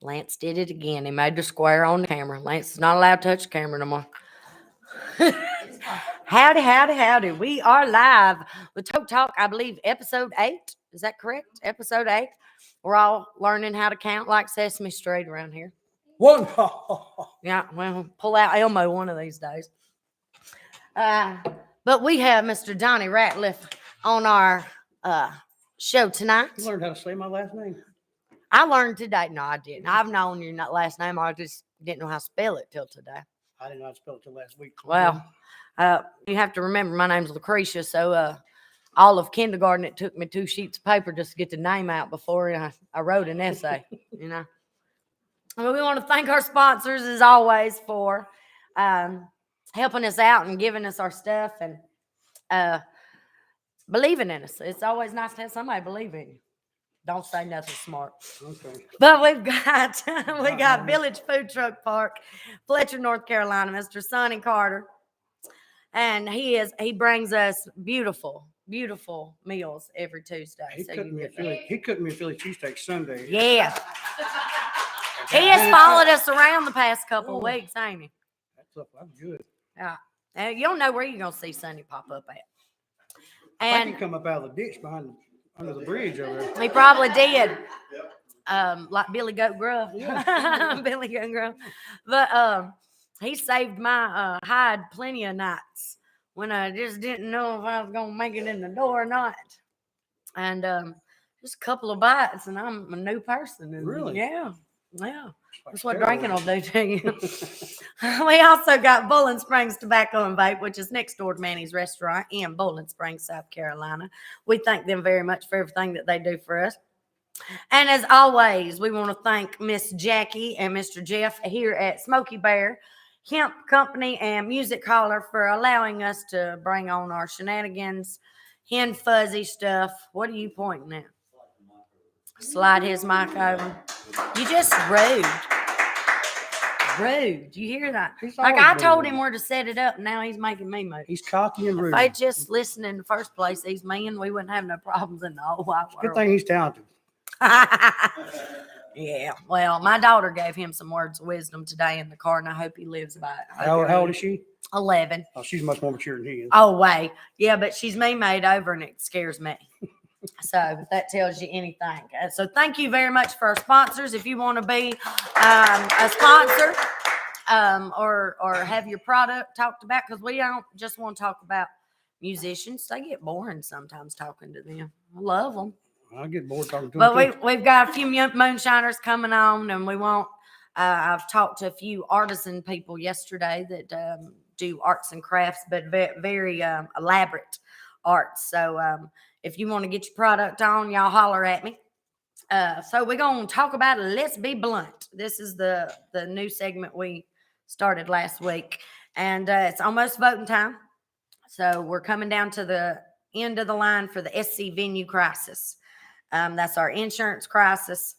Lance did it again. He made the square on the camera. Lance is not allowed to touch the camera no more. Howdy, howdy, howdy. We are live with Toke Talk, I believe, episode 8. Is that correct? Episode 8. We're all learning how to count like Sesame Street around here. One. Yeah, well, pull out Elmo one of these days. But we have Mr. Donnie Ratliff on our show tonight. You learned how to say my last name? I learned today. No, I didn't. I've known your last name. I just didn't know how to spell it till today. I didn't know how to spell it till last week. Well, you have to remember my name's Lucretia, so all of kindergarten it took me 2 sheets of paper just to get the name out before I wrote an essay, you know. Well, we want to thank our sponsors as always for helping us out and giving us our stuff and believing in us. It's always nice to have somebody believe in you. Don't say nothing smart. Okay. But we got Village Food Truck Park, Fletcher, North Carolina, Mr. Sonny Carter. And he brings us beautiful meals every Tuesday. He cooked me a Philly cheesesteak Sunday. Yeah. He has followed us around the past couple of weeks, ain't he? That's good. Yeah. You don't know where you're going to see Sonny pop up at. And I think he come up out of the ditch under the bridge over there. He probably did. Like Billy Goat Gruff. Yeah. Billy Goat Gruff. But he saved my hide plenty of nights when I just didn't know if I was going to make it in the door or not. And just a couple of bites and I'm a new person. And really? Yeah. That's what drinking will do to you. We also got Bowling Springs Tobacco and Vape, which is next door to Manny's Restaurant in Bowling Springs, South Carolina. We thank them very much for everything that they do for us. And as always, we want to thank Miss Jackie and Mr. Jeff here at Smoky Bear Hemp Company and Music Holler for allowing us to bring on our shenanigans, hen fuzzy stuff. What are you pointing at? Slide his mic over. You just rude. You hear that? Like I told him where to set it up, and now he's making me move. He's cocky and rude. If I just listened in the first place, he's mean, we wouldn't have no problems in the whole wide world. Good thing he's talented. Yeah. Well, my daughter gave him some words of wisdom today in the car, and I hope he lives by it. How old is she? 11. Oh, she's much more mature than he is. Oh, way. Yeah, but she's me made over, and it scares me. So if that tells you anything. So thank you very much for our sponsors. If you want to be a sponsor or have your product talked about, because we don't just want to talk about musicians. They get boring sometimes talking to them. I love them. I get bored talking to them. But we've got a few moonshiners coming on, and we want. I've talked to a few artisan people yesterday that do arts and crafts, but very elaborate arts. So if you want to get your product on, y'all holler at me. So we're going to talk about Let's Be Blunt. This is the new segment we started last week, and it's almost voting time. So we're coming down to the end of the line for the SC venue crisis. That's our insurance crisis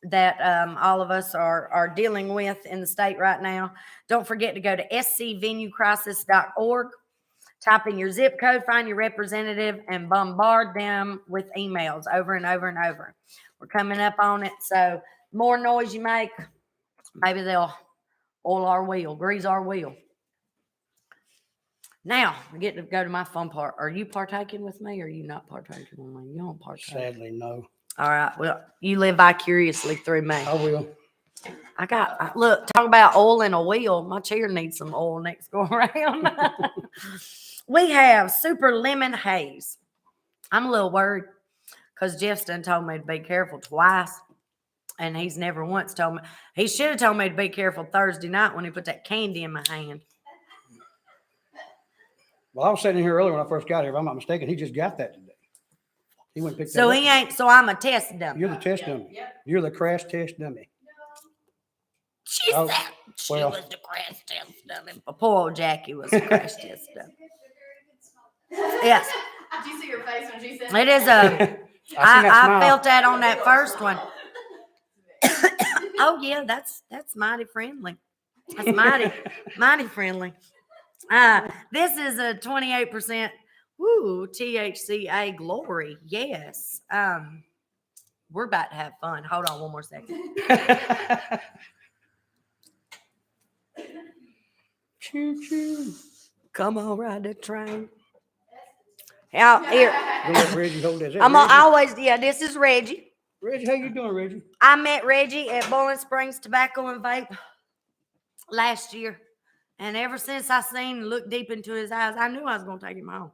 that all of us are dealing with in the state right now. Don't forget to go to scvenuecrisis.org. Type in your zip code, find your representative, and bombard them with emails over and over and over. We're coming up on it, so the more noise you make, maybe they'll oil our wheel, grease our wheel. Now, we get to go to my fun part. Are you partaking with me, or are you not partaking with me? You don't partake. Sadly, no. All right, well, you live vicariously through me. I will. Look, talk about oil in a wheel. My chair needs some oil next go around. We have Super Lemon Haze. I'm a little worried because Jeff's done told me to be careful twice, and he's never once told me. He should have told me to be careful Thursday night when he put that candy in my hand. Well, I was sitting here earlier when I first got here. If I'm not mistaken, he just got that today. He went and picked that up. So he ain't. So I'm a test dummy. You're the test dummy. Yep. You're the crash test dummy. She said she was the crash test dummy. Poor old Jackie was the crash test dummy. Yes. Did you see her face when she said it? Is a. I felt that on that first one. Oh yeah, that's mighty friendly. That's mighty friendly. This is a 28%. Woo, THCA glory. Yes. we're about to have fun. Hold on one more second. Choo choo. Come on, ride the train. Out here. Gonna let Reggie hold this. This is Reggie. Reggie, how you doing, Reggie? I met Reggie at Bowling Springs Tobacco and Vape last year. And ever since I seen and looked deep into his eyes, I knew I was going to take him home.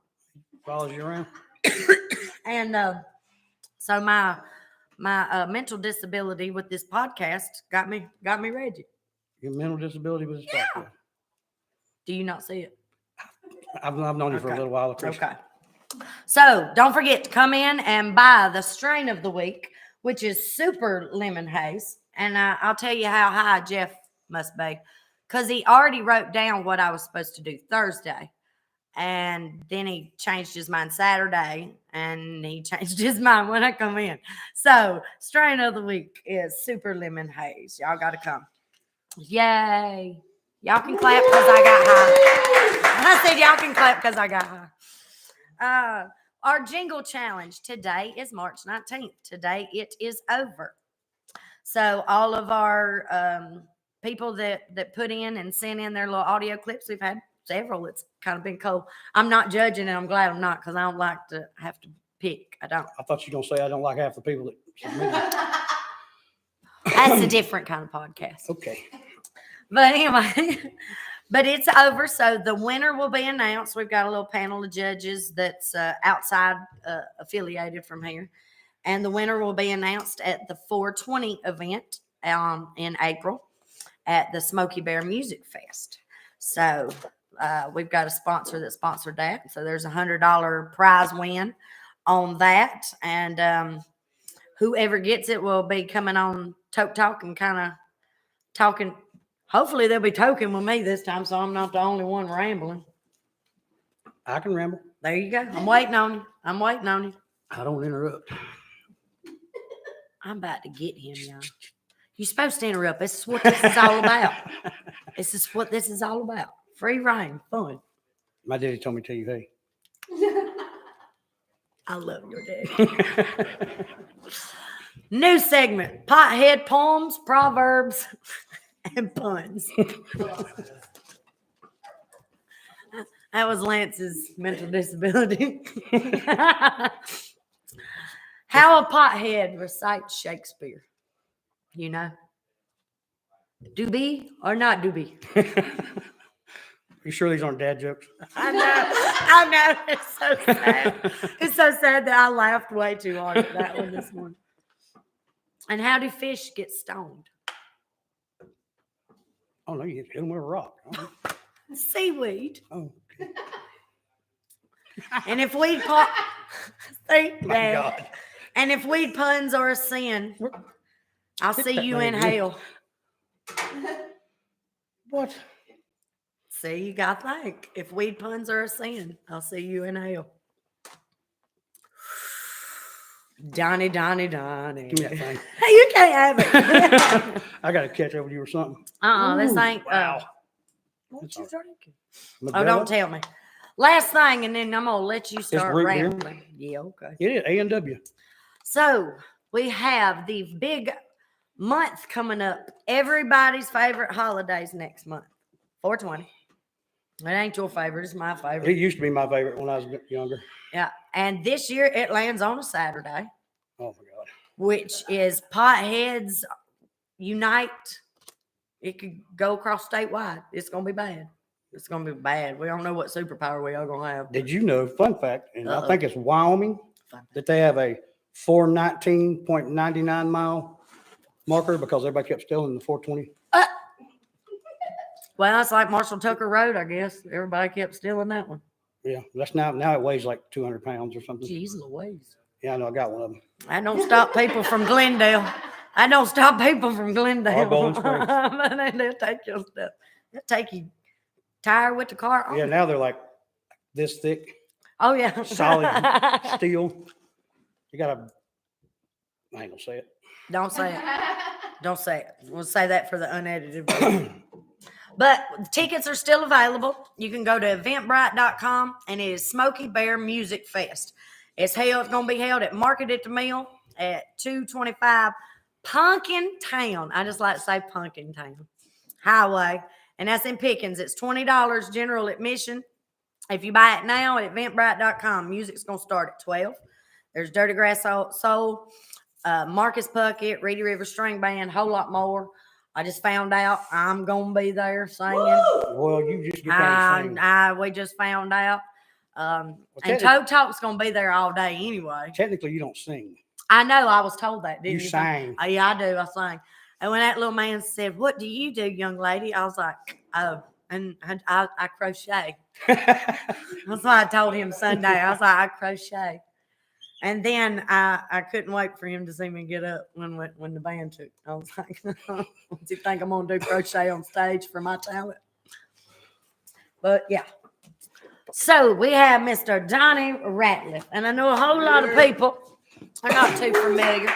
Follows you around. And so my mental disability with this podcast got me Reggie. Your mental disability was Yeah. Do you not see it? I've known you for a little while, Chris. Okay. So don't forget to come in and buy the strain of the week, which is Super Lemon Haze. And I'll tell you how high Jeff must be, because he already wrote down what I was supposed to do Thursday. And then he changed his mind Saturday, and he changed his mind when I come in. So strain of the week is Super Lemon Haze. Y'all got to come. Yay. Y'all can clap because I got high. I said y'all can clap because I got high. Our jingle challenge today is March 19th. Today it is over. So all of our people that put in and sent in their little audio clips, we've had several. It's kind of been cool. I'm not judging, and I'm glad I'm not, because I don't like to have to pick. I don't. I thought you were going to say I don't like half the people that submitted. That's a different kind of podcast. Okay. But anyway, but it's over. So the winner will be announced. We've got a little panel of judges that's outside affiliated from here. And the winner will be announced at the 420 event in April at the Smoky Bear Music Fest. So we've got a sponsor that sponsored that. So there's $100 prize win on that. And whoever gets it will be coming on Toke Talk and kind of talking. Hopefully they'll be toking with me this time, so I'm not the only one rambling. I can ramble. There you go. I'm waiting on you. I don't interrupt. I'm about to get him, y'all. You're supposed to interrupt. This is what this is all about. This is what this is all about. Free reign, fun. My daddy told me to tell you, hey. I love your dad. New segment: Pothead Poems, Proverbs, and Puns. That was Lance's mental disability. How a pothead recites Shakespeare. You know? Do be or not do be? You sure these aren't dad jokes? I know. It's so sad. It's so sad that I laughed way too hard at that one this morning. And how do fish get stoned? Oh, no, you hit them with a rock. Oh, Seaweed. oh. And if weed pop, see, My Dad. God. And if weed puns are a sin, I'll see you in hell. What? See, you got to think. If weed puns are a sin, I'll see you in hell. Donnie. Give me that thing. You can't have it. I got to catch up with you or something. This Ooh, ain't. wow. What you drinking? Oh, Modelo? don't tell me. Last thing, and then I'm going to let you start root beer? rambling. Yeah, okay. It is A&W. So we have the big month coming up. Everybody's favorite holidays next month. 420. It ain't your favorite. It's my It favorite. used to be my favorite when I was a bit younger. Yeah. And this year it lands on a Saturday, Oh, my God. which is Potheads Unite. It could go across statewide. It's going to be bad. It's going to be bad. We don't know what superpower we are going to have. Did you know, fun fact, and Uh-oh. I think it's Wyoming, that they have a 419.99 mile marker because everybody kept stealing the 420? Well, it's like Marshall Tucker Road, I guess. Everybody kept stealing that one. Yeah, that's now it weighs like 200 pounds or something. Jeez Louise. Yeah, I know, I got one of them. I don't stop people from Glendale. I don't stop people from Glendale. Or Bowling Springs. They'll take your stuff. They'll take you tire with the car on. Yeah, now they're like this thick, Oh, yeah. solid steel. You gotta, I ain't gonna say it. Don't say it. Don't say it. We'll say that for the unedited version. But tickets are still available. You can go to eventbrite.com, and it is Smoky Bear Music Fest. It's going to be held at Market at the Mill at 225 Pumpkin Town. I just like to say Pumpkin Town Highway. And that's in Pickens. It's $20 general admission. If you buy it now at eventbrite.com, music's going to start at 12. There's Dirty Grass Soul, Marcus Puckett, Reedy River String Band, whole lot more. I just found out I'm going to be there singing. Well, you just get down and sing. We just found out. And Toke Talk's going to be there all day anyway. Technically, you don't sing. I know. I was told that, didn't you? You sang. Oh, yeah, I do. I sang. And when that little man said, "What do you do, young lady?" I was like, "Oh, and I crochet." That's why I told him Sunday. I was like, "I crochet." And then I couldn't wait for him to see me get up when the band took. I was like, "Do you think I'm going to do crochet on stage for my talent?" But, yeah. So, we have Mr. Donnie Ratliff. And I know a whole lot of people are not too familiar.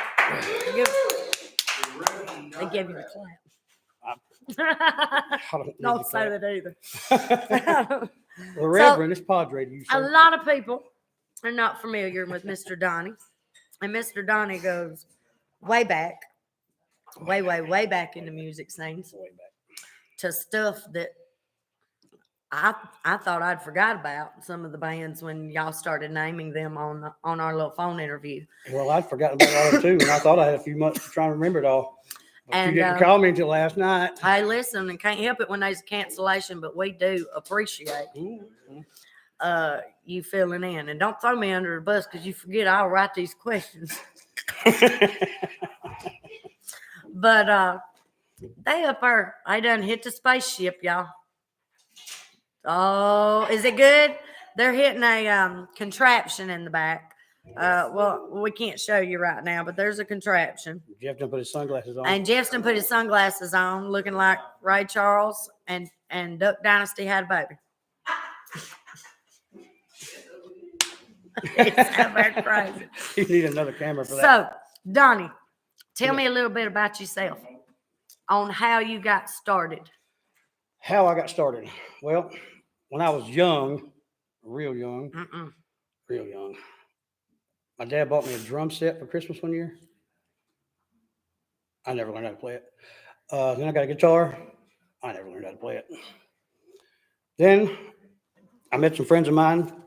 They give you a clap. Don't say that either. The Reverend is Padre to you, A sir. lot of people are not familiar with Mr. Donnie. And Mr. Donnie goes way back, way back in the music scenes to stuff that I thought I'd forgot about some of the bands when y'all started naming them on our little phone interview. Well, I'd forgotten about all of them too, and I thought I had a few months to try and remember it all. But And you didn't call me until last night. Hey, listen, and can't help it when there's a cancellation, but we do appreciate you filling in. And don't throw me under the bus because you forget I'll write these questions. But they up there, I done hit the spaceship, y'all. Oh, is it good? They're hitting a contraption in the back. Well, we can't show you right now, but there's a contraption. Jeff done put his sunglasses on. And Jeffston put his sunglasses on, looking like Ray Charles, and Duck Dynasty had a baby. It's so very crazy. You need another camera for that. So, Donnie, tell me a little bit about yourself on how you got started. How I got started. Well, when I was young, real young, my dad bought me a drum set for Christmas one year. I never learned how to play it. Then I got a guitar. I never learned how to play it. Then I met some friends of mine.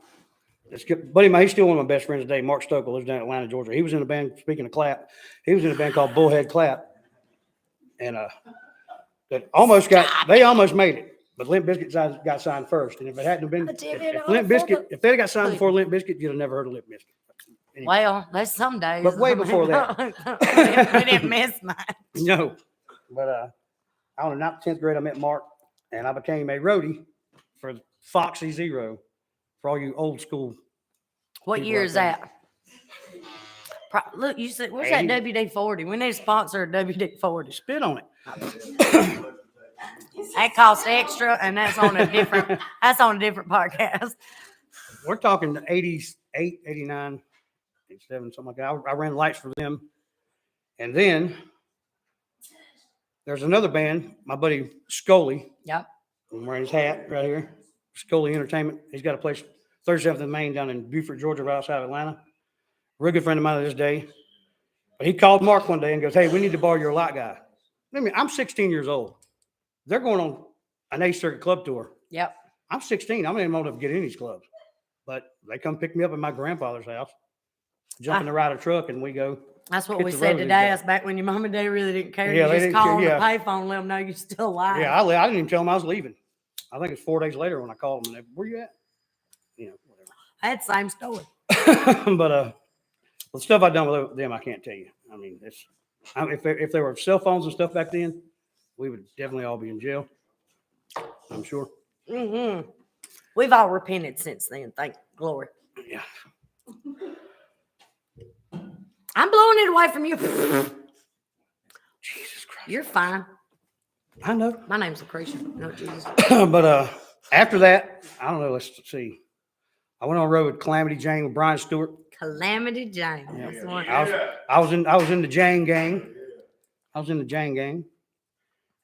Buddy of mine, he's still one of my best friends today. Mark Stokel lives down in Atlanta, Georgia. He was in a band, speaking of clap, he was in a band called Bullhead Clap. And they almost made it. But Limp Bizkit got signed first. And if it hadn't been, if they'd got signed before Limp Bizkit, you'd have never heard of Limp Bizkit. Anyway. Well, there's some days. But way before that. We didn't miss mine. No. But I don't know, 10th grade, I met Mark, and I became a roadie for Foxy Zero for all you old school. What year is that? Look, you said, where's that WD-40? We need to sponsor a WD-40. Spit on it. That costs extra, and that's on a different podcast. We're talking the 88, 89, 87, something like that. I ran lights for them. And then there's another band, my buddy Scully. Yep. I'm wearing his hat right here. Scully Entertainment. He's got a place 37th and Main down in Beaufort, Georgia, right outside of Atlanta. Real good friend of mine to this day. But he called Mark one day and goes, "Hey, we need to borrow your light guy." I mean, I'm 16 years old. They're going on an A Circuit club tour. Yep. I'm 16. I'm not even old enough to get in these clubs. But they come pick me up at my grandfather's house, jump in the ride of truck, and we go. That's what we said today. That's back when your mom and dad really didn't care. Yeah, you they just didn't call care, on yeah. the payphone and let them know you're still alive. Yeah, I didn't even tell them I was leaving. I think it's 4 days later when I called them. And they, "Where you at?" You know, whatever. That's the same story. But the stuff I've done with them, I can't tell you. I mean, if there were cell phones and stuff back then, we would definitely all be in jail. I'm sure. Mm-hmm. We've all repented since then. Thank glory. Yeah. I'm blowing it away from you. Jesus Christ. You're fine. I know. My name's Lucretia. No, Jesus. But after that, I don't know. Let's see. I went on the road with Calamity Jane with Brian Stewart. Calamity Jane. Yeah. That's the one. I was in the Jane gang.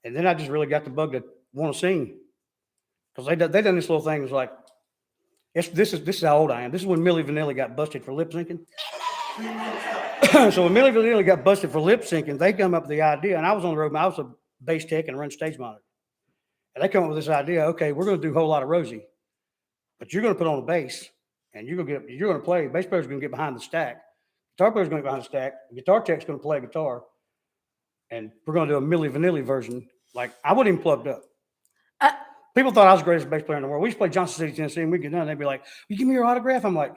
And then I just really got the bug to want to sing. Because they done this little thing. It was like, this is how old I am. This is when Milli Vanilli got busted for lip syncing. So when Millie Vanilli got busted for lip syncing, they come up with the idea, and I was on the road. I was a bass tech and run stage monitor. And they come up with this idea, okay, we're going to do a whole lot of Rosie, but you're going to put on the bass, and you're going to play. Bass player's going to get behind the stack. Guitar player's going to get behind the stack. The guitar tech's going to play guitar. And we're going to do a Millie Vanilli version. Like, I wasn't even plugged up. People thought I was the greatest bass player in the world. We used to play Johnson City, Tennessee, and we get done. They'd be like, "You give me your autograph?" I'm like,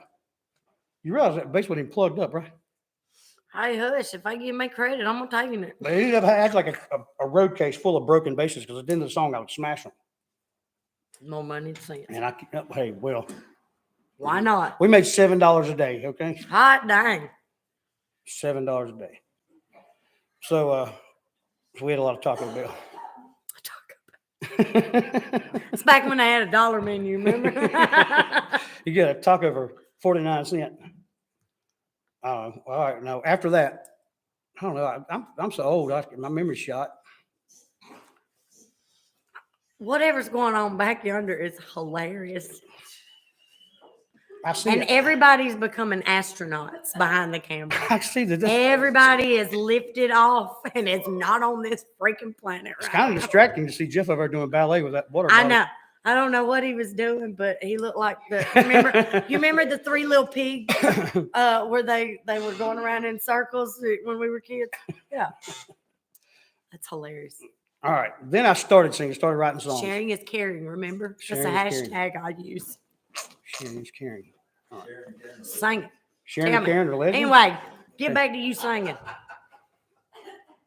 "You realize that bass wasn't even plugged up, right?" Hey, hush. If I give me credit, I'm going to take it. But it ended up acting like a road case full of broken basses because at the end of the song, I would smash them. More money to sense. And hey, well. Why not? We made $7 a day, okay? Hot dang. $7 a day. So we had a lot of Taco Bell. It's back when they had a dollar menu, remember? You get a taco for 49 cents. All right. Now, after that, I don't know. I'm so old. My memory's shot. Whatever's going on back yonder is hilarious. I see And it. everybody's becoming astronauts behind the camera. I see that. Everybody is lifted off and it's not on this freaking planet It's right kind of now. distracting to see Jeff over there doing ballet with that water I bottle. know. I don't know what he was doing, but he looked like you remember the three little pigs where they were going around in circles when we were kids? Yeah. That's hilarious. All right. Then I started writing songs. Sharing is caring, remember? Sharing That's is a hashtag I use. Sharing is caring. All right. Sing it. Sharing Tell is me. caring or legend? Anyway, get back to you singing.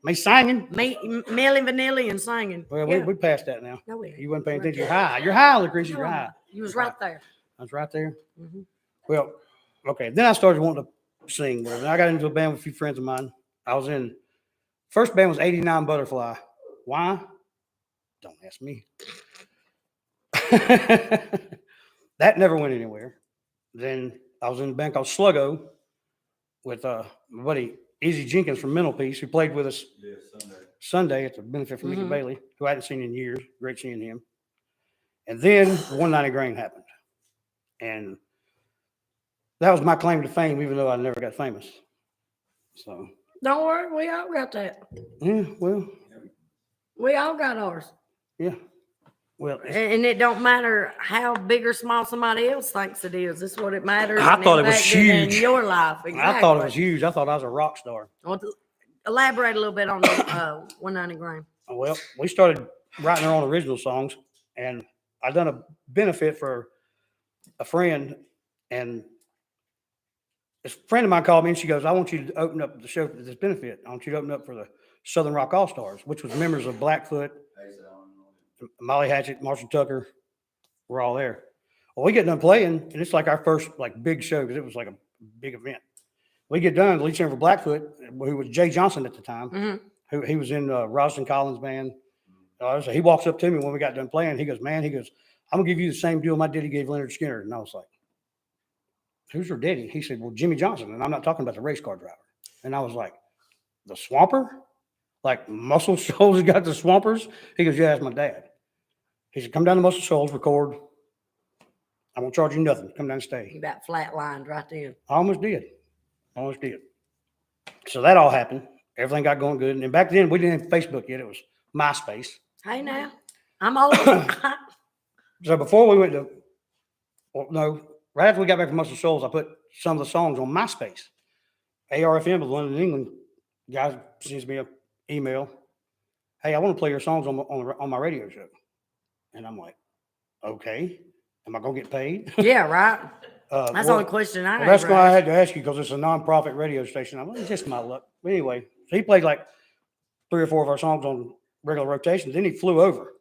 Me singing? Millie Vanilli and singing. Well, Yeah. we passed that now. No, we You wasn't paying attention. You're high. You're high, Lucretia. You're No, high. You was right there. I was right there. Mhm. Well, okay. Then I started wanting to sing. Then I got into a band with a few friends of mine. First band was 89 Butterfly. Why? Don't ask me. That never went anywhere. Then I was in a band called Sluggo with my buddy Easy Jenkins from Mental Peace, who played with us Sunday at the benefit for Mickey Mhm. Bailey, who I hadn't seen in years. Great seeing him. And then 190 Grain happened. And that was my claim to fame, even though I never got famous. So, Don't worry, we all got that. yeah, well, We all got ours. yeah. Well, And it don't matter how big or small somebody else thinks it is. This is what it matters. I and thought it was impacted in huge. your life. Exactly. I thought it was huge. I thought I was a rock star. I want to elaborate a little bit on the 190 Grain. Well, we started writing our own original songs, and I done a benefit for a friend, and this friend of mine called me and she goes, "I want you to open up the show for this benefit. I want you to open up for the Southern Rock All Stars," which was members of Blackfoot, Molly Hatchet, Marshall Tucker. We're all there. Well, we get done playing, and it's like our first big show because it was like a big event. We get done. The lead singer for Blackfoot, who was Jay Johnson at the time, Mm-hmm. he was in Rosalind Collins' band. So he walks up to me when we got done playing. He goes, "Man," I'm gonna give you the same deal my daddy gave Leonard Skinner. And I was like, "Who's your daddy?" He said, "Well, Jimmy Johnson." And I'm not talking about the race car driver. And I was like, "The Swamper? Like Muscle Shoals got the Swampers?" He goes, "Yeah, that's my dad." He said, "Come down to Muscle Shoals, record. I won't charge you nothing. Come down and stay." You got flatlined right then. I almost did. So that all happened. Everything got going good. And back then, we didn't have Facebook yet. It was MySpace. Hey now, I'm old. So before we went to, right after we got back from Muscle Shoals, I put some of the songs on MySpace. ARFM of London, England, guy sends me an email. "Hey, I want to play your songs on my radio show." And I'm like, "Okay, am I gonna get paid?" Yeah, right. That's well, the only question I Well, had. that's why I had to ask you, because it's a nonprofit radio station. I'm like, "It's just my luck." But anyway, so he played like 3 or 4 of our songs on regular rotation. Then he flew over,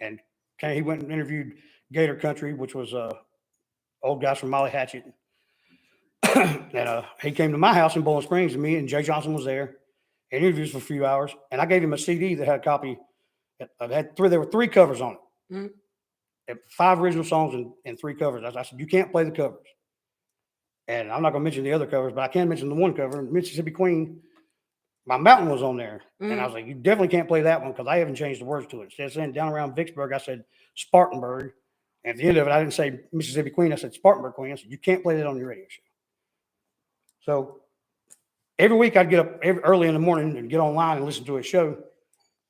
and he went and interviewed Gator Country, which was old guys from Molly Hatchet. And he came to my house in Bowling Springs, and me and Jay Johnson was there. He interviewed us for a few hours, and I gave him a CD that had a copy. There were 3 covers on it. Mhm. 5 original songs and 3 covers. I said, "You can't play the covers." And I'm not going to mention the other covers, but I can mention the one cover, Mississippi Queen. My mountain was on there. And I was like, "You definitely can't play that one because I haven't changed the words to it." Instead of saying down around Vicksburg, I said Spartanburg. And at the end of it, I didn't say Mississippi Queen. I said Spartanburg Queen. I said, "You can't play that on your radio show." So every week I'd get up early in the morning and get online and listen to his show.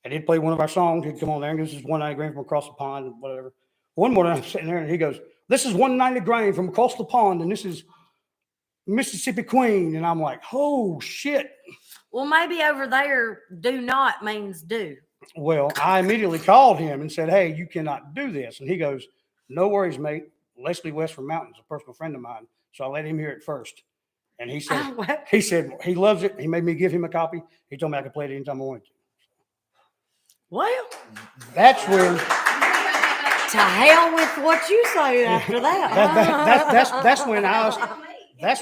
And he'd play one of our songs. He'd come on there and this is 190 grain from across the pond and whatever. One morning I'm sitting there and he goes, this is 190 grain from across the pond and this is Mississippi Queen. And I'm like, oh shit. Well, maybe over there, do not means do. Well, I immediately called him and said, hey, you cannot do this. And he goes, no worries, mate. Leslie West from Mountains, a personal friend of mine. So I let him hear it first. And he said, he loves it. He made me give him a copy. He told me I could play it anytime I wanted to. Well, that's when to hell with what you say after that. That's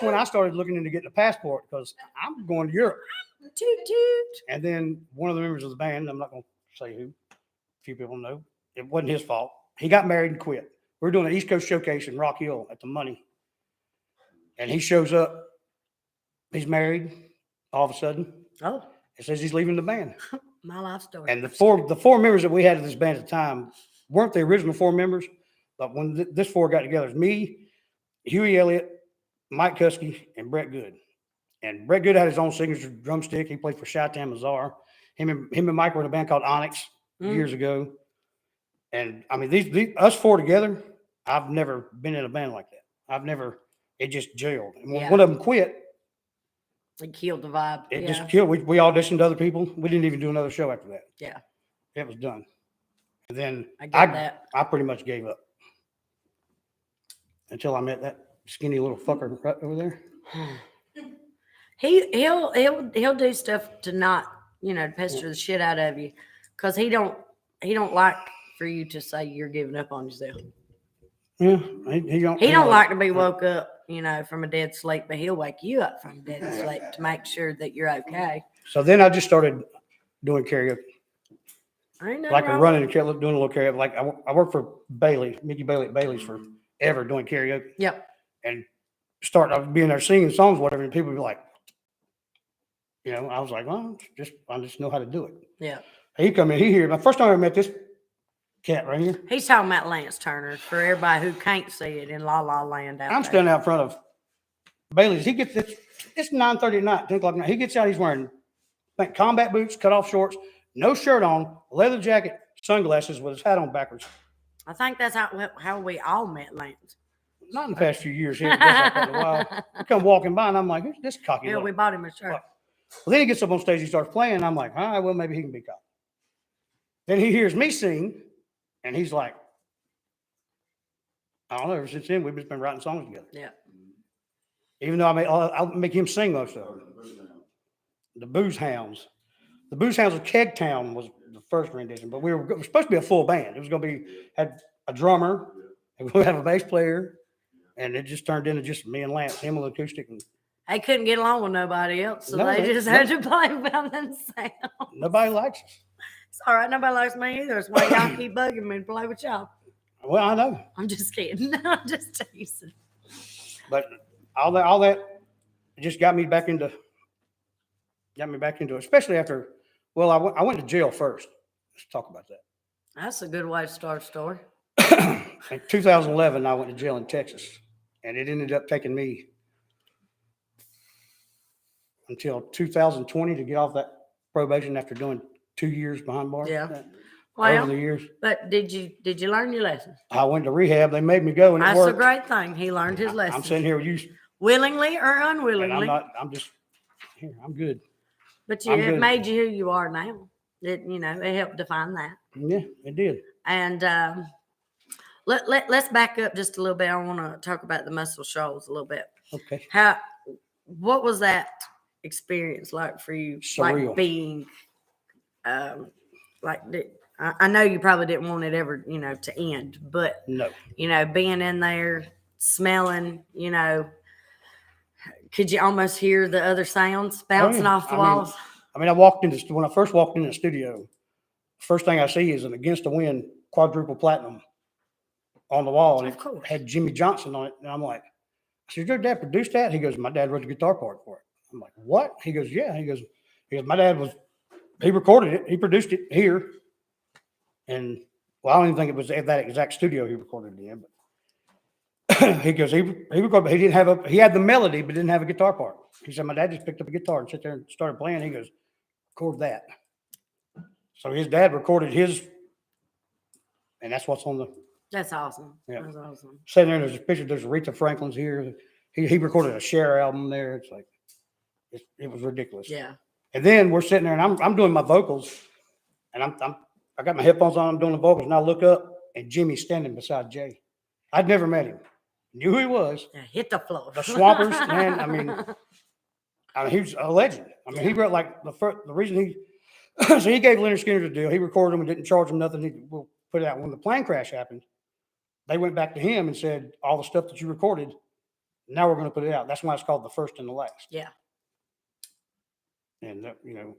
when I started looking into getting a passport because I'm going to Europe. Toot toot. And then one of the members of the band, I'm not going to say who, a few people know, it wasn't his fault. He got married and quit. We were doing an East Coast showcase in Rock Hill at the Money. And he shows up. He's married all of a sudden. Oh. It says he's leaving the band. My life story. And the four members that we had in this band at the time weren't the original four members, but when this four got together, it was me, Huey Elliott, Mike Kuski, and Brett Good. And Brett Good had his own signature drumstick. He played for Chi-Town Mazar. Him and Mike were in a band called Onyx years ago. And I mean, these us four together, I've never been in a band like that. It just jailed. And when one of them quit, it killed the vibe. It just killed. We auditioned other people. We didn't even do another show after that. Yeah. It was done. And then I pretty much gave up until I met that skinny little fucker right over there. He'll do stuff to not, to pester the shit out of you because he don't like for you to say you're giving up on yourself. Yeah, he don't like to be woke up, from a dead sleep, but he'll wake you up from a dead sleep to make sure that you're okay. So then I just started doing karaoke. Doing a running and doing a little karaoke. Like I worked for Mickey Bailey at Bailey's forever doing karaoke. Yep. And I was being there singing songs, whatever, and people would be like, I was like, well, I just know how to do it. Yeah. He come in, he here. My first time I met this cat right here. He's talking about Lance Turner for everybody who can't see it in La La Land out I'm there. standing out front of Bailey's. He gets this. It's 9:30 at night, 10 o'clock at night. He gets out. He's wearing combat boots, cut off shorts, no shirt on, leather jacket, sunglasses with his hat on backwards. I think that's how we all met Lance. Not in the past few years here. Like a while. I come walking by and I'm like, who's this cocky? Yeah, we bought him a shirt. Well, then he gets up on stage, he starts playing. And I'm like, all right, well, maybe he can be cocky. Then he hears me sing, and he's like, I don't know, ever since then, we've just been writing songs together. Yeah. Even though I'll make him sing most of them. The Booze Hounds. The Booze Hounds of Kegtown was the first rendition, but we were supposed to be a full band. It was going to be, had a drummer, and we have a bass player, and it just turned into just me and Lance, him with acoustic. And they couldn't get along with nobody else, so they just had to play by themselves. Nobody likes us. It's all right. Nobody likes me either. That's why y'all keep bugging me to play with y'all. Well, I know. I'm just kidding. I'm just teasing. But all that just got me back into it, especially after, well, I went to jail first. Let's talk about that. That's a good way to start a story. In 2011, I went to jail in Texas, and it ended up taking me until 2020 to get off that probation after doing 2 years behind bars. Yeah. Over the years. But did you learn your lessons? I went to rehab. They made me go, and That's it worked. a great thing. He learned his lessons. I'm sitting here with you. Willingly or unwillingly. I'm just here. I'm good. But it made you who you are now. It helped define that. Yeah, it did. And let's back up just a little bit. I want to talk about the Muscle Shoals a little bit. Okay. What was that experience like for you? Surreal. Like being, I know you probably didn't want it ever, to end, but no, being in there, smelling, could you almost hear the other sounds bouncing off the walls? When I first walked in the studio, first thing I see is an Against the Wind quadruple platinum on the wall, and it had Jimmy Johnson on it. And I'm like, I said, your dad produced that? He goes, my dad wrote the guitar part for it. I'm like, what? He goes, yeah. He goes, my dad he recorded it. He produced it here. And, well, I don't even think it was at that exact studio he recorded it in. But he goes, he recorded, he had the melody, but didn't have a guitar part. He said, my dad just picked up a guitar and sat there and started playing. He goes, record that. So his dad recorded his, and that's what's on the. That's awesome. Yeah. That's awesome. Sitting there, there's a picture. There's Aretha Franklin's here. He recorded a Cher album there. It's like, it was ridiculous. Yeah. And then we're sitting there, and I'm doing my vocals, and I got my headphones on. I'm doing the vocals, and I look up, and Jimmy's standing beside Jay. I'd never met him. Knew who he was. Yeah, hit the floor. The Swampers, man. I mean, he was a legend. I mean, he wrote like the reason he. So he gave Leonard Skinner the deal. He recorded them and didn't charge them nothing. He will put it out. When the plane crash happened, they went back to him and said, all the stuff that you recorded, now we're going to put it out. That's why it's called The First and the Last. Yeah. And, and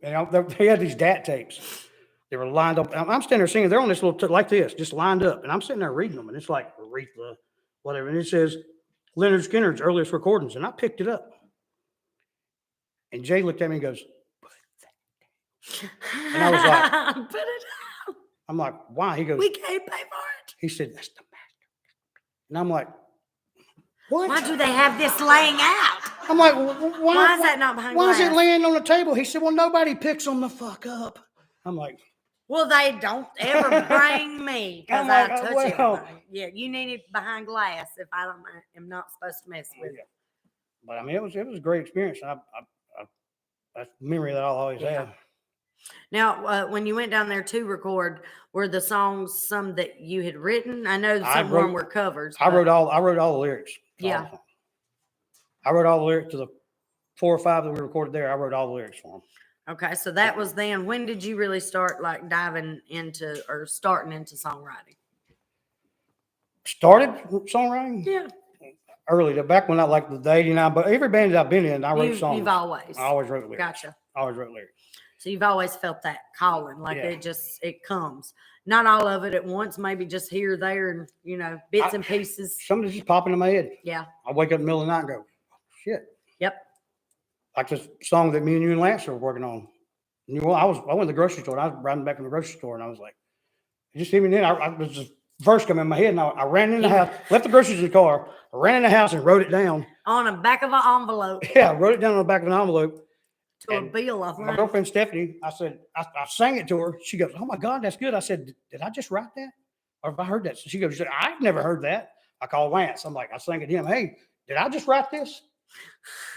they had these DAT tapes. They were lined up. I'm standing there singing. They're on this little, like this, just lined up. And I'm sitting there reading them. And it's like Aretha, whatever. And it says Leonard Skinner's earliest recordings. And I picked it up. And Jay looked at me and goes, and I was like, put it out. I'm like, why? He goes, We can't pay for it. he said, that's the master. And I'm like, what? Why do they have this laying out? I'm like, Why is that not behind why is glass? it laying on the table? He said, well, nobody picks them the fuck up. I'm like, Well, they don't ever bring me because I'm I like, touch well. everything. Yeah, you need it behind glass if I am not supposed to mess with it. but I mean, it was a great experience. That's a memory that I'll always Yeah. have. Now, when you went down there to record, were the songs some that you had written? I know I some of wrote- them were covers. I wrote all the lyrics. to all Yeah. the songs. I wrote all the lyrics to the 4 or 5 that we recorded there. I wrote all the lyrics for them. Okay, so that was then. When did you really start like diving into or starting into songwriting? Started songwriting Yeah, early, back when I like the 89, but every band that I've been in, I wrote songs. You've always. I always wrote lyrics. Gotcha. I always wrote lyrics. So you've always felt that calling, like Yeah. it comes. Not all of it at once, maybe just here, there, and bits and pieces. Some of it just pop into my head. Yeah. I wake up in the middle of the night and go, shit. Yep. Like this song that me and you and Lance were working on. I went to the grocery store. And I was riding back in the grocery store, and I was like, just even then, I was just verse come in my head, and I ran in the house, left the groceries in the car, I ran in the house and wrote it down. On the back of an envelope Yeah, I wrote it down on the back of an envelope. to a And bill, I My think. girlfriend Stephanie, I said, I sang it to her. She goes, oh my God, that's good. I said, did I just write that? Or have I heard that? So she goes, I've never heard that. I called Lance. I'm like, I sang it to him. Hey, did I just write this?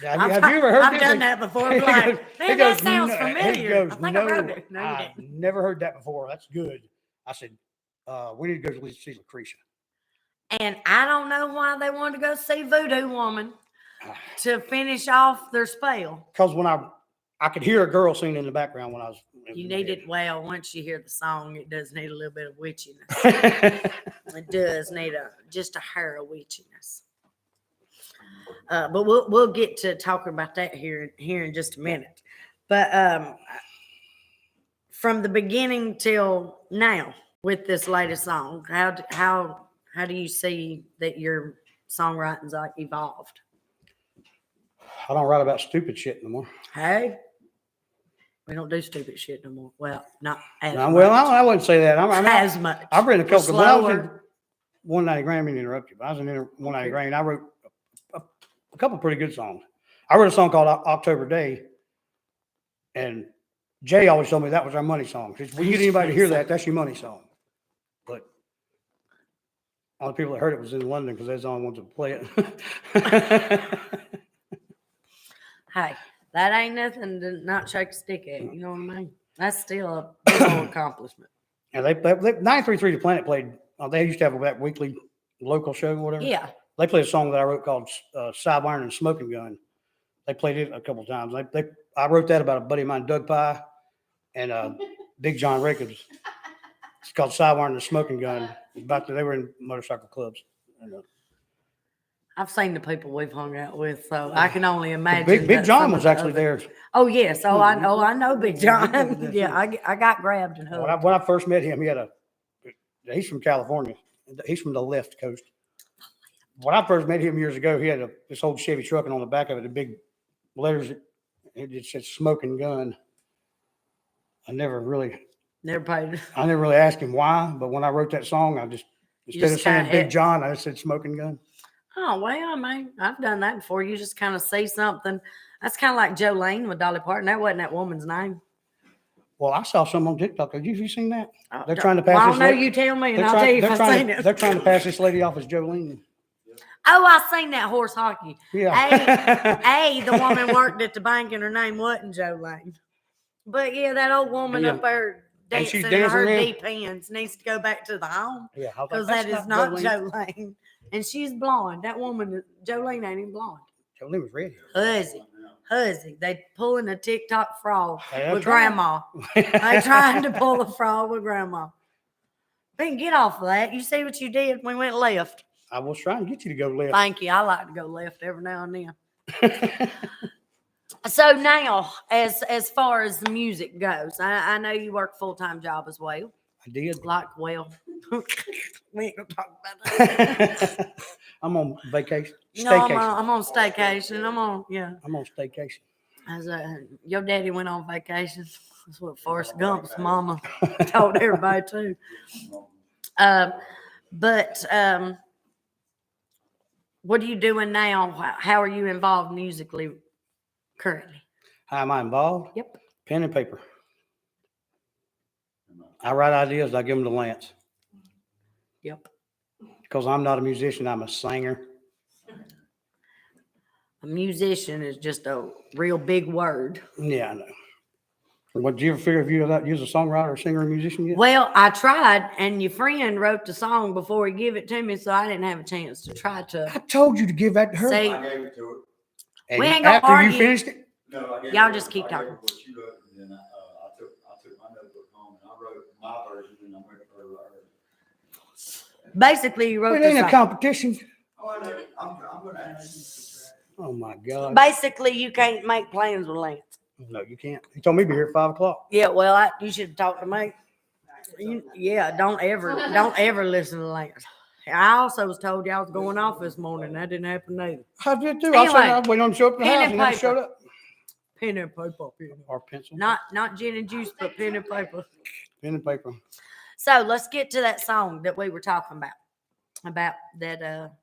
Have you ever heard I've this? done that before. He I'm like, goes- man, he that goes, sounds "No." familiar. He goes, I think no, I wrote it. No, you I've didn't. never heard that before. That's good. I said, we need to go see Lucretia. And I don't know why they wanted to go see Voodoo Woman to finish off their spell. Because when I could hear a girl singing in the background when I was. You need it. Well, once you hear the song, it does need a little bit of witchiness. It does need just a hair of witchiness. But we'll get to talking about that here in just a minute. But from the beginning till now with this latest song, how do you see that your songwriting's like evolved? I don't write about stupid shit no more. Hey, we don't do stupid shit no more. Well, not as No, much. well, I wouldn't say that. As much. I've written a couple. We're When I was in slower. 190 Grand, I didn't interrupt you. But I was in 190 Grand. I wrote a couple pretty good songs. I wrote a song called October Day, and Jay always told me that was our money song. He said, when you get anybody to hear that, that's your money song. But all the people that heard it was in London because they're the only ones that play it. Hey, that ain't nothing to not shake a stick at. You know what I mean? That's still a big old accomplishment. And they 933 The Planet played. They used to have that weekly local show or whatever. Yeah. They played a song that I wrote called Sidewinder and Smoking Gun. They played it a couple times. I wrote that about a buddy of mine, Doug Pye, and Big John Ricketts. It's called Sidewinder and Smoking Gun. They were in motorcycle clubs. And, I've seen the people we've hung out with, so I can only imagine. Big that John some was of the actually other- there. Oh yes, I know Big John. That's Yeah, I got grabbed and hugged. When I first met him, he's from California. He's from the left coast. When I first met him years ago, he had this old Chevy truck, and on the back of it, the big letters, it said "Smoking Gun." I never really asked him why, but when I wrote that song, I just instead of saying kinda Big John, I just said "Smoking Gun." Oh, well, I mean, I've done that before. You just kind of say something. That's kind of like Jolene with Dolly Parton. That wasn't that woman's name. Well, I saw some on TikTok. Have you seen that? Oh, They're trying to well, pass I this don't know. lady. You tell me, and They're I'll tell you trying, if they're I've trying seen to, it. they're trying to pass this lady off as Jolene. Oh, I seen that horse hockey. Yeah. The woman worked at the bank, and her name wasn't Jolene. But yeah, that old woman Yeah. up there And she's dancing in dancing her there? deep ends needs to go back to the home Yeah. I was like, because that's that is not Jolene. Jolene. And she's blonde. That woman, Jolene, ain't even blonde. Jolene was red. Huzzy. They pulling a TikTok fraud They're with trying. grandma. They trying to pull a fraud with grandma. Ben, get off of that. You see what you did? We went left. I was trying to get you to go left. Thank you. I like to go left every now and then. So now, as far as the music goes, I know you work full-time job as well. I did. Like, well, we ain't gonna talk about that. I'm on vacation. No, Staycation. I'm on staycation. I'm on staycation. As your daddy went on vacation. That's what Forrest Gump's mama told everybody too. But what are you doing now? How are you involved musically currently? How am I involved? Yep. Pen and paper. I write ideas. I give them to Lance. Yep. Because I'm not a musician. I'm a singer. A musician is just a real big word. Yeah, I know. What, did you ever figure if you use a songwriter, or singer, or musician yet? Well, I tried, and your friend wrote the song before he gave it to me, so I didn't have a chance to try to. I told you to give that to her. See, I gave it to her. And we ain't gonna after argue. you finished it, No, I gave Y'all her- just keep I gave talking. her what she wrote, and then I took my notebook home and I wrote my version, and I went to her. basically, you wrote it the ain't a song. competition. Oh, I know. I'm gonna ask you. Oh my God. Basically, you can't make plans with Lance. No, you can't. He told me to be here at 5:00. Yeah, well, you should talk to me. Don't ever listen to Lance. I also was told y'all was going off this morning. That didn't happen either. I did too. Anyway, I was waiting on him to show up at the pen house. and He never paper. showed up. Pen and paper. Or pencil. Not gin and juice, but pen and paper. Pen and paper. So let's get to that song that we were talking about. About that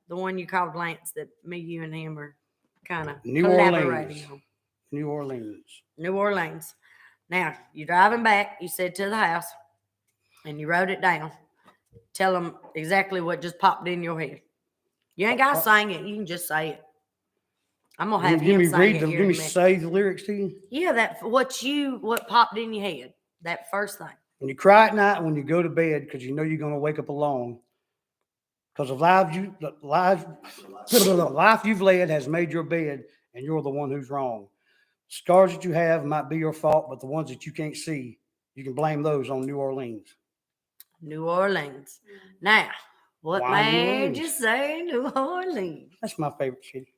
the one you called Lance that me, you, and him are kind of New collaborating Orleans. on. New Orleans. New Orleans. Now, you're driving back, you said to the house, and you wrote it down. Tell them exactly what just popped in your head. You ain't got to sing it. You can just say it. I'm going to have him sing it here in a Give me minute. say the lyrics to you. Yeah, what popped in your head, that first thing. When you cry at night, when you go to bed, because you know you're going to wake up alone. Because the life you've led has made your bed, and you're the one who's wrong. Scars that you have might be your fault, but the ones that you can't see, you can blame those on New Orleans. New Orleans. Now, what Why New made Orleans? you say New Orleans? That's my favorite city.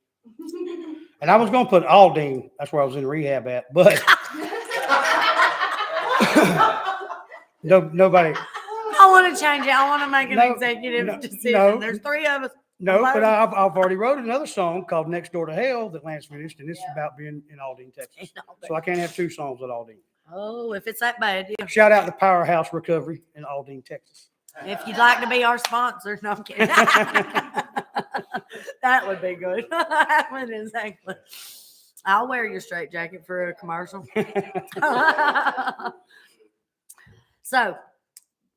And I was going to put Aldine. That's where I was in rehab at, but nobody. I want to change it. I want to make an No, executive decision. no. There's three of us. No, but Hello? I've already wrote another song called Next Door to Hell that Lance finished, and it's about being in Aldine, Texas. So I can't have two songs at Aldine. Oh, if it's that bad, yeah. Shout out to Powerhouse Recovery in Aldine, Texas. If you'd like to be our sponsor, no, I'm kidding. That would be good. That would exactly. I'll wear your straight jacket for a commercial. So,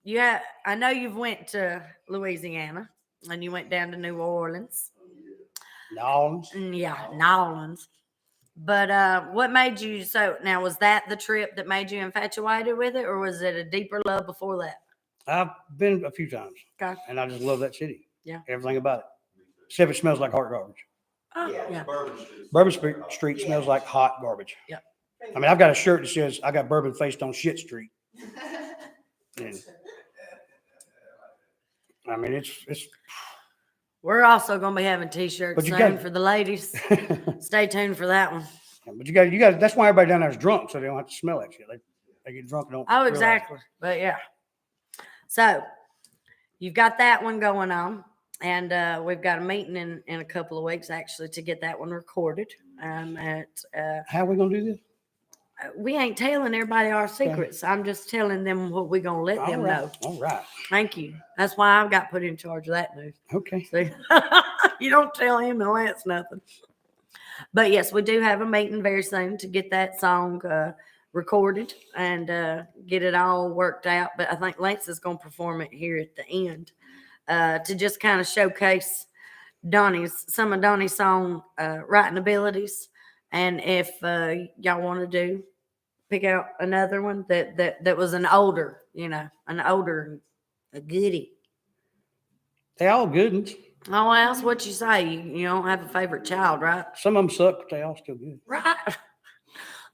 I know you've went to Louisiana and you went down to New Orleans. New Orleans. Yeah, New Orleans. But what made you now was that the trip that made you infatuated with it, or was it a deeper love before that? I've been a few times, Okay. and I just love that city. Yeah. Everything about it. Except it smells like hot garbage. Oh, yeah. Bourbon Street smells like hot garbage. Yeah. I mean, I've got a shirt that says, I got bourbon faced on shit street. And, I mean, it's. We're also going to be having T-shirts But you soon got- for the ladies. Stay tuned for that one. But you got. That's why everybody down there is drunk, so they don't have to smell that shit. They get drunk and don't. Oh, realize it. exactly. But yeah. So you've got that one going on, and we've got a meeting in a couple of weeks actually to get that one recorded. How are we gonna do this? We ain't telling everybody our secrets. I'm just telling them what we're gonna let them know. All right. Thank you. That's why I've got put in charge of that news. Okay. See? You don't tell him and Lance nothing. But yes, we do have a meeting very soon to get that song recorded and get it all worked out. But I think Lance is going to perform it here at the end to just kind of showcase some of Donnie's song writing abilities. And if y'all want to pick out another one that was an older a goodie. They all good ones. Oh, else what you say? You don't have a favorite child, right? Some of them suck, but they all still good. Right.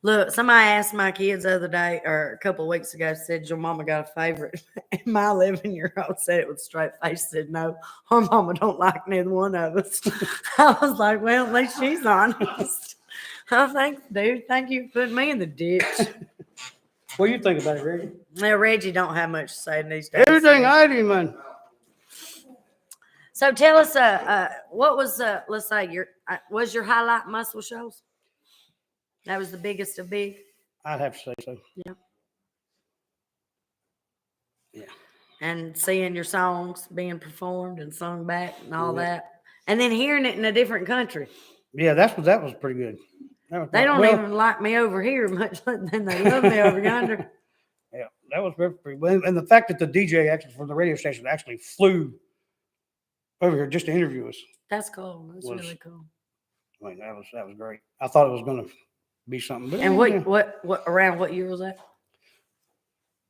Look, somebody asked my kids the other day or a couple of weeks ago, said, your mama got a favorite? And my 11-year-old said it with a straight face, said, no, her mama don't like neither one of us. I was like, well, at least she's honest. Oh, thanks, dude. Thank you for putting me in the ditch. What do you think about it, Reggie? Now, Reggie don't have much to say these days. Everything I do, man. So tell us, what was, let's say, was your highlight muscle shows? That was the biggest of big? I'd have to say so. Yeah. Yeah. And seeing your songs being performed and sung back and all that. And then hearing it in a different country. Yeah, that was pretty good. They don't even like me over here much than they love me over yonder. Yeah, that was pretty well. And the fact that the DJ actually from the radio station actually flew over here just to interview us. That's cool. That's really cool. I mean, that was great. I thought it was going to be something. But and what around what year was that?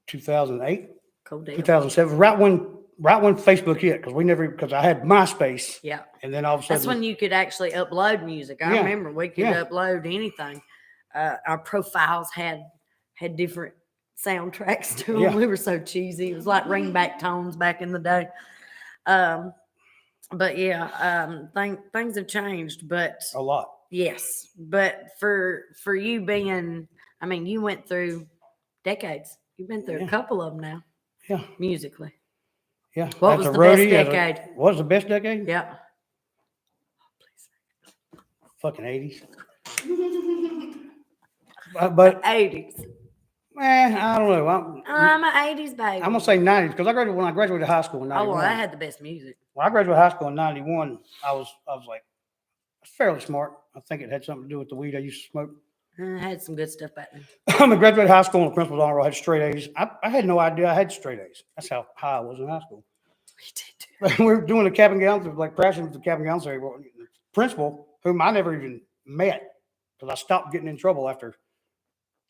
2008. Cool deal. 2007. Right when Facebook hit, because I had MySpace. Yeah. And then all of a sudden that's when you could actually upload music. I remember we could upload anything. Our profiles had different soundtracks to them. We were so cheesy. It was like ringback tones back in the day. But yeah, things have changed, but a lot. Yes, but for you being, I mean, you went through decades. You've been through a couple of them now. Yeah, musically. Yeah. What was the best decade? What was the best decade? Yeah. Fucking 80s. but 80s. I don't know. I'm an 80s baby. I'm gonna say 90s because when I graduated high school in 91. Oh, well, I had the best music. When I graduated high school in 91, I was like fairly smart. I think it had something to do with the weed I used to smoke. I had some good stuff back then. I graduated high school and the principal's honor roll. I had straight A's. I had no idea I had straight A's. That's how high I was in high school. We did too. We were doing the cap and gowns, like crashing with the cap and gowns. The principal, whom I never even met, because I stopped getting in trouble after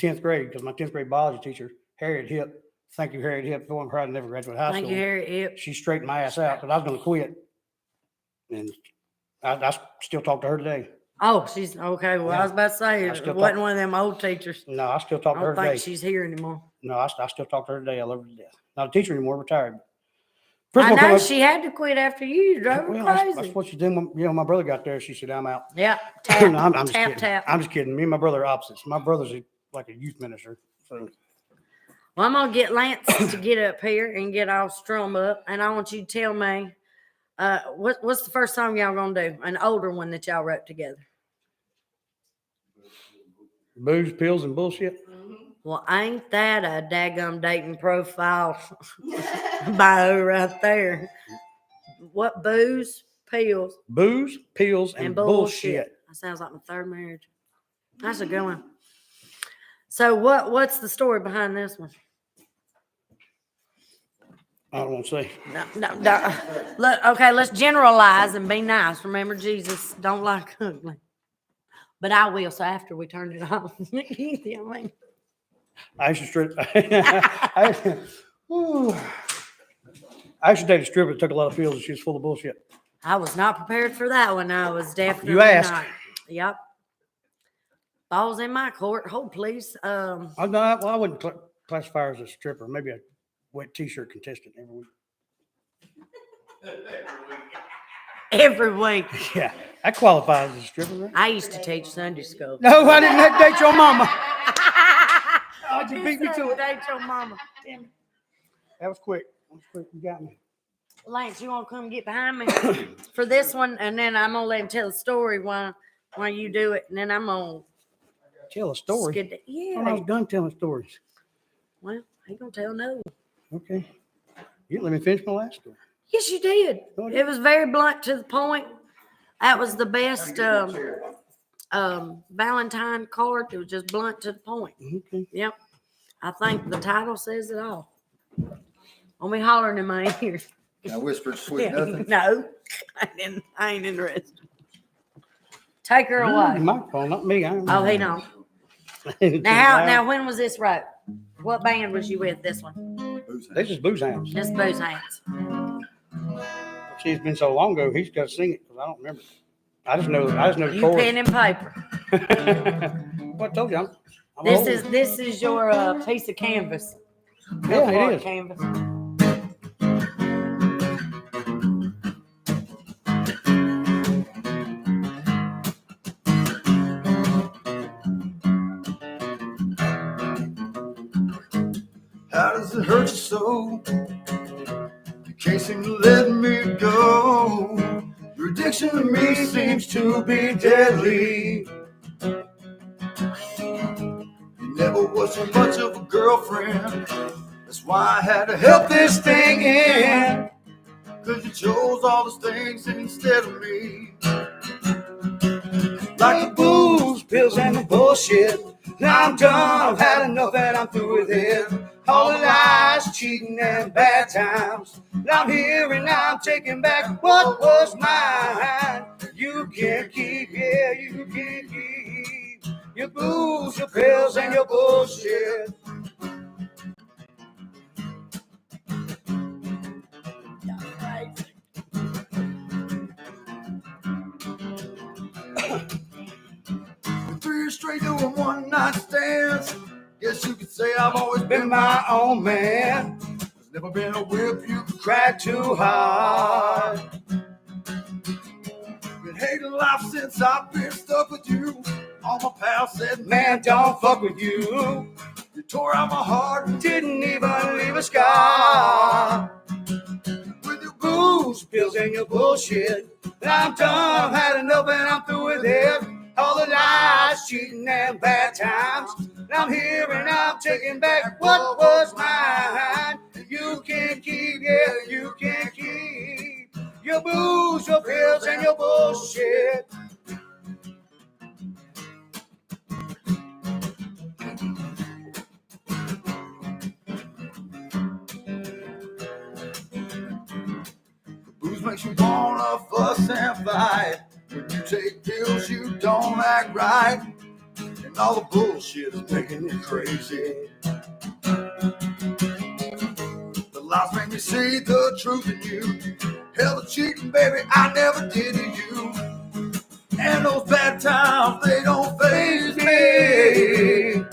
10th grade, because my 10th grade biology teacher, Harriet Hip, thank you, Harriet Hip, for I never graduated high school. Thank you, Harriet Hip. She straightened my ass out because I was going to quit. And I still talk to her today. Oh, she's okay. Well, I was about to say, it wasn't one of them old teachers. No, I still talk to her I don't today. think she's here anymore. No, I still talk to her today. I love her to death. Not a teacher anymore, retired. I know she had to quit after you. Drove her crazy. That's what she did. When, my brother got there, she said, I'm out. Yeah. No, I'm just kidding. Tap. I'm just kidding. Me and my brother are opposites. My brother's like a youth minister. So. Well, I'm going to get Lance to get up here and get all strung up. And I want you to tell me, what's the first song y'all going to do? An older one that y'all wrote together. Booze, pills, and bullshit. Well, ain't that a daggum dating profile bio right there? What booze, pills? Booze, pills, and bullshit. That sounds like my third marriage. That's a good one. So what's the story behind this one? I don't want to say. No. Look, okay, let's generalize and be nice. Remember, Jesus don't like ugly. But I will, so after we turn it on. You know what I mean? I used to strip. I used to date a stripper that took a lot of pills and she was full of bullshit. I was not prepared for that one. I was definitely You asked. not. Yep. Balls in my court. Hold, please. I wouldn't classify her as a stripper. Maybe a wet t-shirt contestant every week. Every week. Yeah, that qualifies as a stripper, right? I used to teach Sunday school. No, I didn't have to date your mama. Oh, you beat me to it. Date your mama. Damn it. That was quick. You got me. Lance, you want to come get behind me for this one? And then I'm going to let him tell a story while you do it. And then I'm going to tell a story? Yeah. I was done telling stories. Well, I ain't going to tell no. Okay. You didn't let me finish my last story. Yes, you did. Oh, It was very blunt to the point. That was the best Valentine card. It was just blunt to the point. Okay. Yep. I think the title says it all. Don't be hollering in my ears. I whispered sweet nothing. No, I ain't interested. Take her The away. microphone, not me. Oh, he don't. Now, when was this wrote? What band was you with? This one. This is Booze Hounds. Just Booze Hands. See, it's been so long ago. He's got to sing it because I don't remember. I just know the You chorus. pen and paper. What I told you? I'm This old. is your piece of canvas. Yeah, it is. Canvas. How does it hurt you so? You can't seem to let me go. Your addiction to me seems to be deadly. You never was so much of a girlfriend. That's why I had to help this thing in. Cause you chose all those things instead of me. Like the booze, pills, and the bullshit. Now I'm done. I've had enough and I'm through with it. All the lies, cheating, and bad times. Now I'm here and now I'm taking back what was mine. You can't keep, yeah, you can't keep your booze, your pills, and your bullshit. Three straight doing one night stands. Guess you could say I've always Been my own man, There's never been a whip you could tried too hard. Been hating life since I've been stuck with you. All my pals said, Man, don't fuck with you. you tore out my heart Didn't even leave a scar. with your Booze, pills, and your bullshit. I'm done, I've had enough and I'm through with it. All the lies, cheating, and bad times. Now I'm here and I'm taking back what was mine. You can't keep, yeah, you can't keep your booze, your pills, and your bullshit. booze makes you wanna fuss and fight. When you take pills, you don't act right. And all the bullshit is making you crazy. The lies make me see the truth in you. Hell, the cheating, baby, I never did to you. And those bad times, they don't faze me.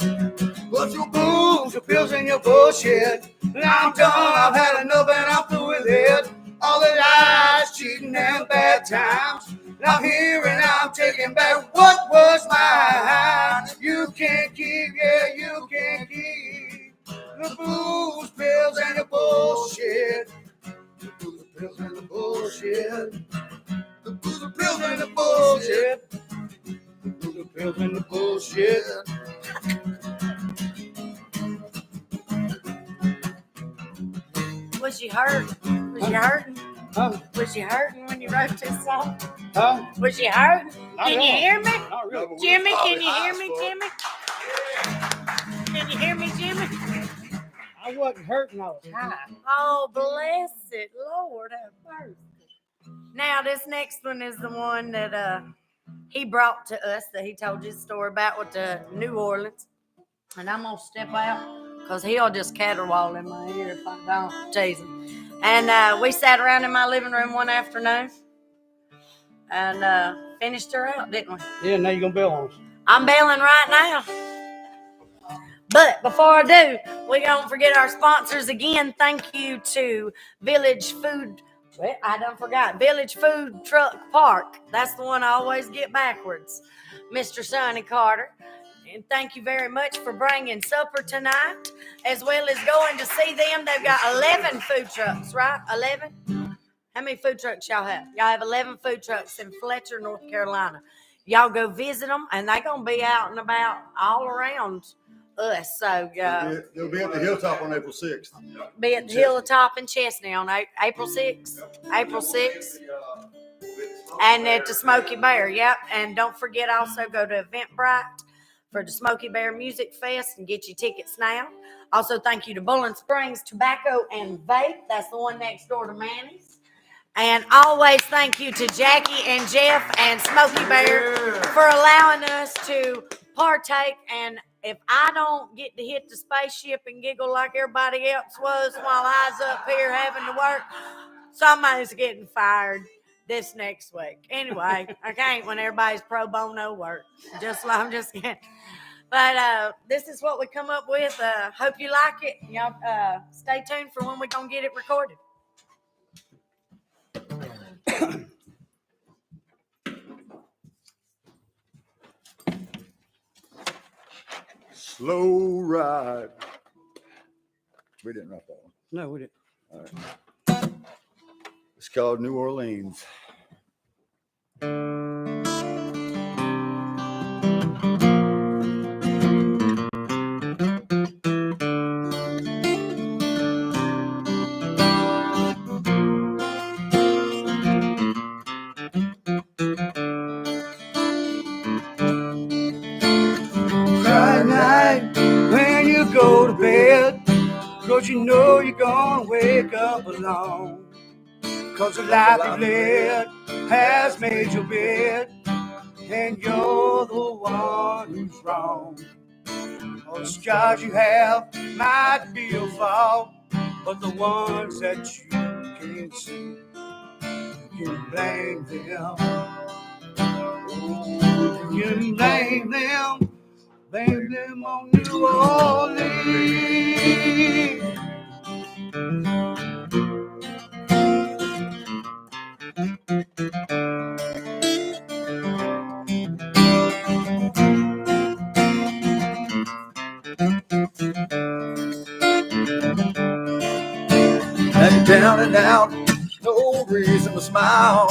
But your booze, Your pills, and your bullshit. Now I'm done, I've had enough and I'm through with it. All the lies, cheating, and bad times. Now I'm here and I'm taking back what was mine. You can't keep, yeah, you can't keep the booze, pills, and the bullshit. The booze, pills, and the bullshit. The booze, pills, and the bullshit. The booze, pills, and the bullshit. Was you hurt? Was you hurting? Huh? Was you hurting when you wrote this song? Huh? Was you hurting? Not Can you really. hear me? Not really. Jimmy, can you hear me, Jimmy? Can you hear me, Jimmy? I wasn't hurting, I was high. Oh, bless it. Lord have mercy. Now, this next one is the one that he brought to us that he told you the story about with the New Orleans. And I'm going to step out because he'll just caterwaul in my ear if I don't tease him. And we sat around in my living room one afternoon and finished her out, didn't we? Yeah, now you're going to bail on us. I'm bailing right now. But before I do, we don't forget our sponsors again. Thank you to Village Food. Well, I done forgot. Village Food Truck Park. That's the one I always get backwards. Mr. Sonny Carter. And thank you very much for bringing supper tonight, as well as going to see them. They've got 11 food trucks, right? 11? How many food trucks y'all have? Y'all have 11 food trucks in Fletcher, North Carolina. Y'all go visit them, and they're going to be out and about all around us. So They'll be at the Hilltop on April 6th. be at the Hilltop in Chesney on April 6th. April 6th. And at the Smoky Bear, yep. And don't forget also go to Eventbrite for the Smoky Bear Music Fest and get your tickets now. Also, thank you to Bowling Springs Tobacco and Vape. That's the one next door to Manny's. And always thank you to Jackie and Jeff and Smoky Bear for allowing us to partake. And if I don't get to hit the spaceship and giggle like everybody else was while I was up here having to work, somebody's getting fired this next week. Anyway, I can't when everybody's pro bono work. I'm just kidding. But this is what we come up with. Hope you like it. Y'all stay tuned for when we're going to get it recorded. Slow ride. We didn't write that one. No, we didn't. All right. It's called New Orleans. Friday night when you go to bed, 'cause you know you're gonna wake up alone. 'Cause the life you led has made your bed, and you're the one who's wrong. All the scars you have might be your fault, but the ones that you can't see, you can blame them. Oh, you can blame them on New Orleans. And down and out, no reason to smile.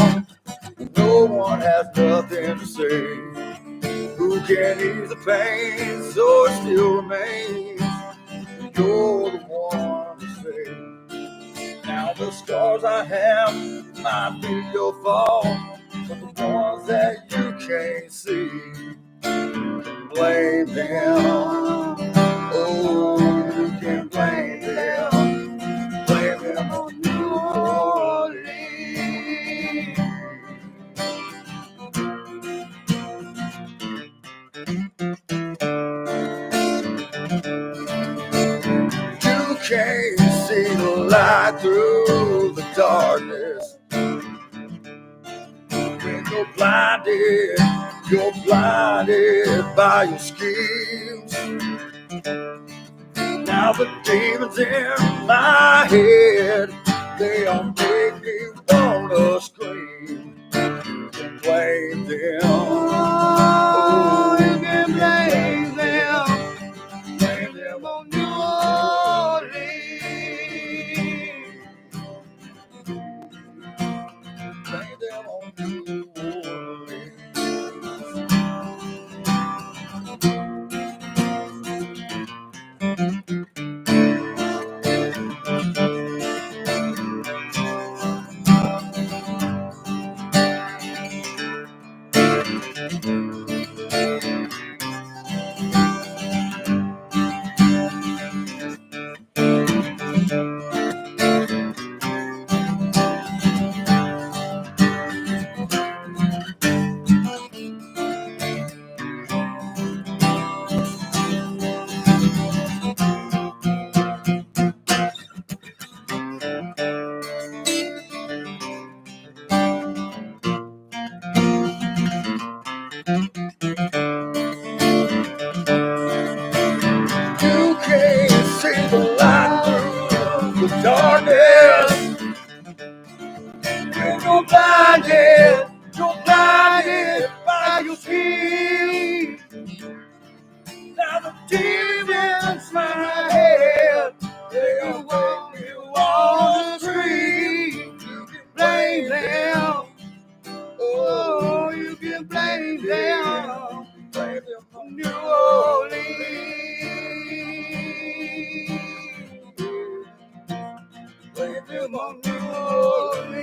No one has nothing to say. Who can ease the pain so it still remains? You're the one to say. Now the scars I have might be your fault, but the ones that you can't see, you can blame them. Oh, you can blame them. Blame them on New Orleans. You can't see the light through the darkness. When you're blinded by your schemes. Now the demons in my head, they all make me wanna scream. You can blame them. Oh, you can blame them. Blame them on New Orleans. Blame them on New Orleans. You can't see the light through the darkness. When you're blinded by your schemes. Now the demons in my head, they all make me wanna scream. You can blame them. Oh, you can blame them. Blame them on New Orleans. Blame them on New Orleans.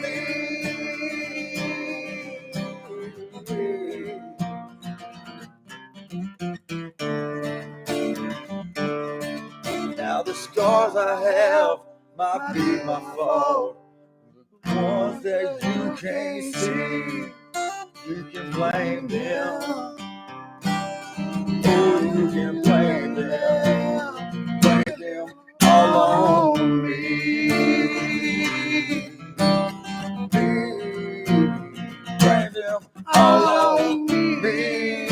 Now the scars I have might be my fault. The ones that you can't see, you can blame them. Oh, you can blame them. Blame them all on me. Blame them all on me.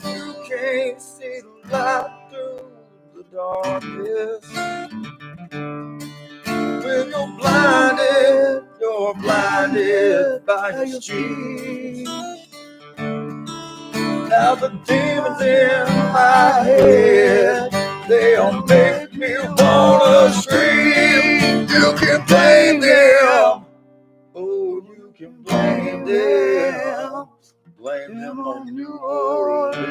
You can't see the light through the darkness. When you're blinded by your street. Now the demons in my head, they'll make me wanna scream. You can blame them. Oh, you can blame them. Blame them on New Orleans.